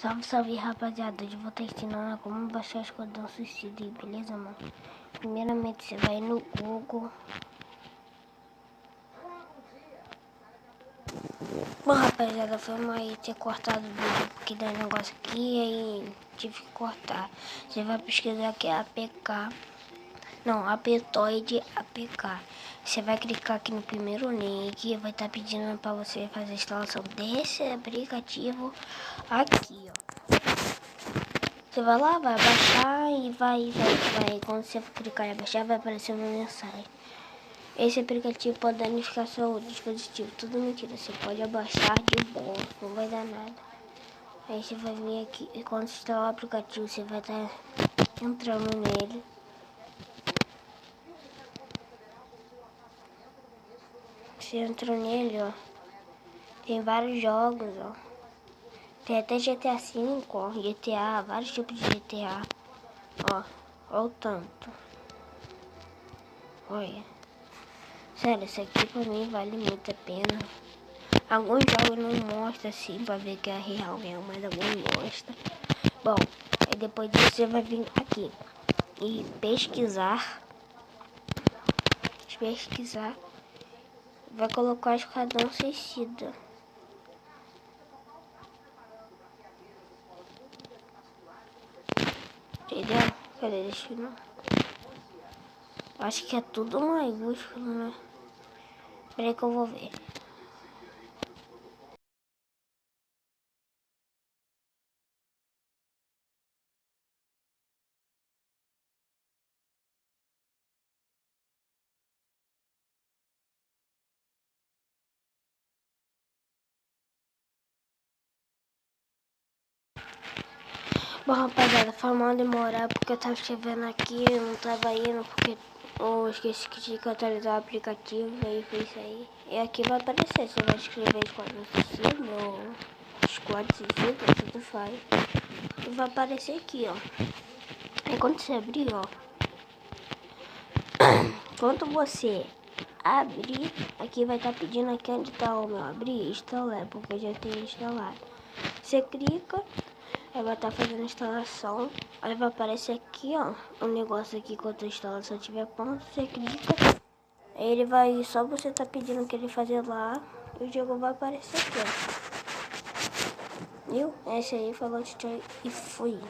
Salve, salve, rapaziada. Hoje eu vou estar ensinando como baixar o Esquadrão Suicida, beleza, mano? Primeiramente, você vai no Google. Bom, rapaziada, foi mal aí ter cortado o vídeo, porque dá um negócio aqui, aí tive que cortar. Você vai pesquisar aqui APK. Não, Aptoide APK. Você vai clicar aqui no primeiro link e vai estar pedindo para você fazer a instalação desse aplicativo aqui, ó. Você vai lá, vai baixar e vai. Quando você clicar em baixar, vai aparecer uma mensagem. Esse aplicativo pode danificar seu dispositivo. Tudo mentira, você pode abaixar de boa, não vai dar nada. Aí você vai vir aqui, e quando você instalar o aplicativo, você vai estar entrando nele. Você entrou nele, ó. Tem vários jogos, ó. Tem até GTA V, ó. GTA, vários tipos de GTA. Ó, ó o tanto. Olha. Sério, isso aqui pra mim vale muito a pena. Alguns jogos não mostram assim pra ver que é real mesmo, mas alguns mostram. Bom, aí depois disso você vai vir aqui e pesquisar. Vai colocar o Esquadrão Suicida. Entendeu? Cadê? Deixa eu ver. Acho que é tudo maiúsculo, né? Peraí que eu vou ver. Bom, rapaziada, foi mal demorar porque eu tava escrevendo aqui, eu não tava indo porque eu esqueci que tinha que atualizar o aplicativo, aí foi isso aí. E aqui vai aparecer, você vai escrever Esquadrão Suicida ou Squad Suicida, tudo faz. E vai aparecer aqui, ó. Aí quando você abrir, ó. Quando você abrir, aqui vai estar pedindo aqui onde tá o meu abrir, instalar, porque eu já tenho instalado. Você clica. Aí vai estar fazendo a instalação. Aí vai aparecer aqui, ó. Um negócio aqui quando a instalação tiver pronto. Você clica. Aí ele vai. Só você tá pedindo que ele fazer lá. E o jogo vai aparecer aqui, ó. Viu? Esse aí falou tchau e fui.